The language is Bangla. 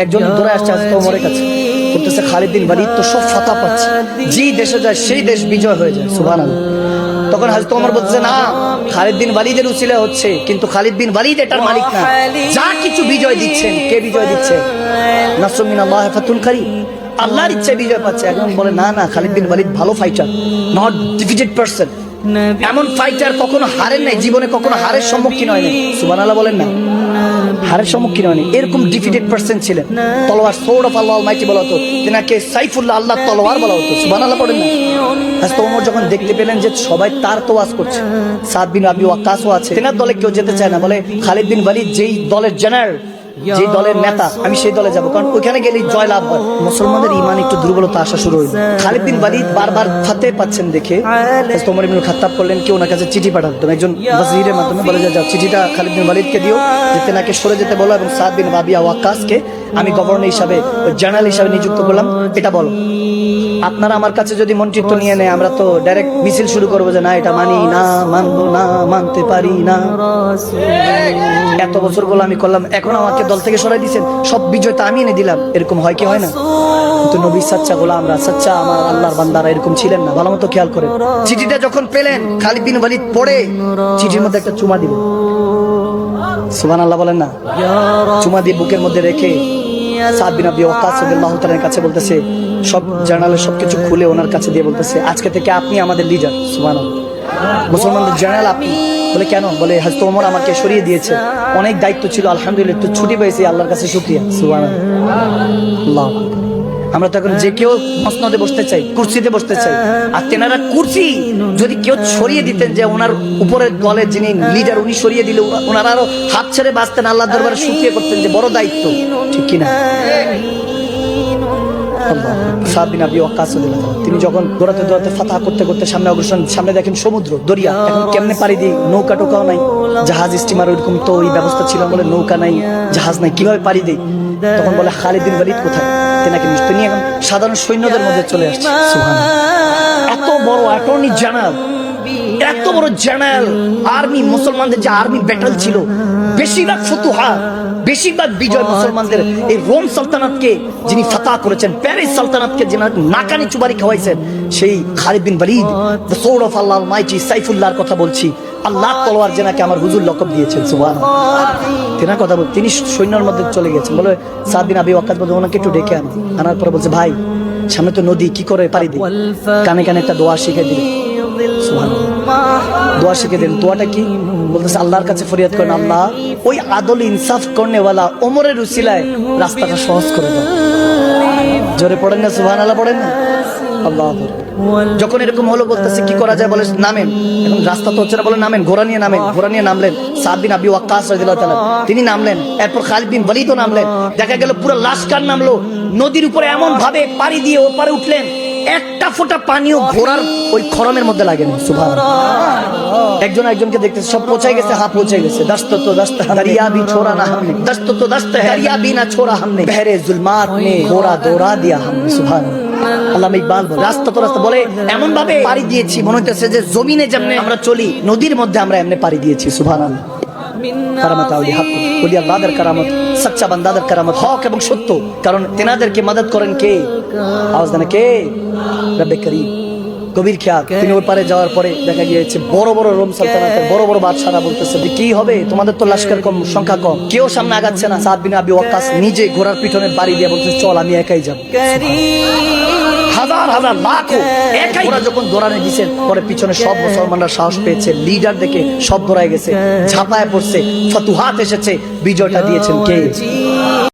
একজন দৌড়ে আসছে আজকে ওমরের কাছে, বলতেছে খালিদ বিন ওয়ালিদ তো সব ফাতা পাচ্ছে, যেই দেশে যায় সেই দেশ বিজয় হয়ে যায়। সুবহানাল্লাহ। তখন হযরত ওমর বলতেছে না, খালিদ বিন ওয়ালিদের উসিলা হচ্ছে, কিন্তু খালিদ বিন ওয়ালিদ এটার মালিক না। যা কিছু বিজয় দিচ্ছেন, কে বিজয় দিচ্ছে? নাসরুম মিনাল্লাহি ফাতুল করিম, আল্লাহর ইচ্ছায় বিজয় পাচ্ছে। এখন বলে না না, খালিদ বিন ওয়ালিদ ভালো ফাইটার, নট ডিফিটেড পারসন। এমন ফাইটার কখনো হারেন নাই, জীবনে কখনো হারের সম্মুখীন হয়নি। সুবহানাল্লাহ বলেন না, হারের সম্মুখীন হয়নি, এরকম ডিফিটেড পারসন ছিলেন। তলোয়ার সোর্ড অফ আল্লাহ অলমাইটি বলা হতো, তেনাকে সাইফুল্লাহ, আল্লাহর তলোয়ার বলা হতো। সুবহানাল্লাহ পড়েন না। হযরত ওমর যখন দেখতে পেলেন যে সবাই তার তোয়াজ করছে, সাদ বিন আবি ওয়াক্কাসও আছে, তেনার দলে কেউ যেতে চায় না, বলে খালিদ বিন ওয়ালিদ যেই দলের জেনারেল, যে দলের নেতা, আমি সেই দলে যাব, কারণ ওইখানে গেলেই জয় লাভ হয়। মুসলমানদের ঈমান একটু দুর্বলতা আসা শুরু হইল। খালিদ বিন ওয়ালিদ বারবার ফাতে পাচ্ছেন দেখে হযরত ওমর ইবনে খাত্তাব করলেন কি ওনার কাছে চিঠি পাঠাতেন, একজন ওয়াজিরের মাধ্যমে বলে যাও চিঠিটা খালিদ বিন ওয়ালিদকে দিও, যে তেনাকে সরে যেতে বলো, এবং সাদ বিন আবি ওয়াক্কাসকে আমি গভর্নর হিসাবে, জেনারেল হিসাবে নিযুক্ত করলাম, এটা বলো। আপনারা আমার কাছে যদি মন্ত্রিত্ব নিয়ে নেয়, আমরা তো ডাইরেক্ট মিছিল শুরু করবো যে না এটা মানি না, মানবো না, মানতে পারি না। এত বছর গোলামি করলাম, এখন আমাকে দল থেকে সরাই দিয়েছেন, সব বিজয় তো আমি এনে দিলাম, এরকম হয় কি হয় না? কিন্তু নবী সাচ্চা গোলামরা, সাচ্চা আমার আল্লাহর বান্দারা এরকম ছিলেন না। ভালো মতো খেয়াল করে চিঠিটা যখন পেলেন, খালিদ বিন ওয়ালিদ পড়ে চিঠির মধ্যে একটা চুমা দিল। সুবহানাল্লাহ বলেন না। চুমা দিয়ে বুকের মধ্যে রেখে সাদ বিন আবি ওয়াক্কাস রাদিয়াল্লাহু তাআলার কাছে বলতেছে, সব জার্নালের সবকিছু খুলে ওনার কাছে দিয়ে বলতেছে, আজকে থেকে আপনি আমাদের লিডার। সুবহানাল্লাহ। মুসলমানদের জেনারেল আপনি। বলে কেন? বলে হযরত ওমর আমাকে সরিয়ে দিয়েছে, অনেক দায়িত্ব ছিল, আলহামদুলিল্লাহ একটু ছুটি পেয়েছি, আল্লাহর কাছে শুকরিয়া। সুবহানাল্লাহ। আমরা তো এখন যে কেউ মসনদে বসতে চাই, কুরসিতে বসতে চাই, আর তেনারা কুরসি যদি কেউ সরিয়ে দিতেন, যে ওনার উপরের দলের যিনি লিডার উনি সরিয়ে দিলে ওনারা আরো হাত ছেড়ে বাঁচতেন, আল্লাহর দরবারে শুকরিয়া করতেন যে বড় দায়িত্ব, ঠিক কিনা? সাদ বিন আবি ওয়াক্কাস রাদিয়াল্লাহু তাআলা তিনি যখন দৌড়াতে দৌড়াতে ফাতাহ করতে করতে সামনে অগ্রসর, সামনে দেখেন সমুদ্র, দরিয়া, এখন কেমনে পাড়ি দিই? নৌকা টোকাও নাই, জাহাজ স্টিমার ওইরকম তো ওই ব্যবস্থা ছিল, বলে নৌকা নাই, জাহাজ নাই, কিভাবে পাড়ি দিই? তখন বলে খালিদ বিন ওয়ালিদ কোথায়? তেনাকে তিনি এখন সাধারণ সৈন্যদের মধ্যে চলে আসছে। সুবহানাল্লাহ। এত বড় অ্যাটর্নি জেনারেল, এত বড় জেনারেল আর্মি, মুসলমানদের যে আর্মি ব্যাটল ছিল, বেশিরভাগ ফুতুহা, বেশিরভাগ বিজয় মুসলমানদের, এই রোম সালতানাতকে যিনি ফাতাহ করেছেন, প্যারিস সালতানাতকে যিনি নাকানি চুবারি খাওয়াইছেন, সেই Khalid bin Walid, the sword of Allah almighty, সাইফুল্লাহর কথা বলছি, আল্লাহ তলোয়ার যেনাকে আমার হুজুর লকব দিয়েছেন। সুবহানাল্লাহ। তেনার কথা বল, তিনি সৈন্যের মধ্যে চলে গেছেন। বলে সাদ বিন আবি ওয়াক্কাস বলতে ওনাকে একটু ডেকে আনো। আনার পরে বলছে, ভাই সামনে তো নদী, কি করে পারি দিই? কানে কানে একটা দোয়া শিখে দিল। দোয়া শিখে দিলেন। দোয়াটা কি? বলতেছে আল্লাহর কাছে ফরিয়াদ করেন, আল্লাহ ওই আদল ইনসাফ করনেওয়ালা ওমরের উসিলায় রাস্তাটা সহজ করে দাও। জোরে পড়েন না, সুবহানাল্লাহ পড়েন না। আল্লাহ যখন এরকম হলো, বলতেছে কি করা যায়? বলে নামেন। এখন রাস্তা তো হচ্ছে না, বলে নামেন, ঘোড়া নিয়ে নামেন। ঘোড়া নিয়ে নামলেন সাদ বিন আবি ওয়াক্কাস রাদিয়াল্লাহু তাআলা, তিনি নামলেন। এরপর খালিদ বিন ওয়ালিদও নামলেন। দেখা গেল পুরো লাশকার নামলো, নদীর উপরে এমন ভাবে পাড়ি দিয়ে ওপারে উঠলেন, একটা ফোঁটা পানিও ঘোড়ার ওই খরমের মধ্যে লাগেনি। সুবহানাল্লাহ। একজন একজনকে দেখতেছে, সব পৌঁছাই গেছে, হা পৌঁছাই গেছে। দস্ত তো দস্ত দরিয়া भी छोड़ा ना हमने, दस्त तो दस्त है दरिया भी ना छोड़ा हमने, बहरे जुल्मात में घोड़ा दौड़ा दिया हमने। सुबहानाल्लाह। আল্লামা ইকবাল রাস্তা তো রাস্তা বলে এমন ভাবে পাড়ি দিয়েছি, মনে হচ্ছে যে জমিনে যেমনে আমরা চলি, নদীর মধ্যে আমরা এমনি পাড়ি দিয়েছি। সুবহানাল্লাহ। কারামাত আউলি হক, ওলি আল্লাহদের কারামত, সচ্চা বান্দাদের কারামত, হক এবং সত্য। কারণ তেনাদেরকে মদদ করেন কে? আওয়াজ দেন কে? রব্বে করিম। গভীর খেয়াল। তিনি ওই পারে যাওয়ার পরে দেখা গিয়েছে বড় বড় রোম সালতানাতের বড় বড় বাদশারা বলতেছে কি হবে, তোমাদের তো লস্কর কম, সংখ্যা কম, কেউ সামনে আগাচ্ছে না। সাদ বিন আবি ওয়াক্কাস নিজে ঘোড়ার পিছনে বাড়ি দিয়ে বলতেছে, চল আমি একাই যাব। হাজার হাজার লাখো একাই ঘোড়া যখন দৌড়ানে দিয়েছেন, পরে পিছনে সব মুসলমানরা সাহস পেয়েছে, লিডার দেখে সব দৌড়ায় গেছে, ঝাঁপায় পড়ছে, ফতুহাত এসেছে, বিজয়টা দিয়েছেন কে?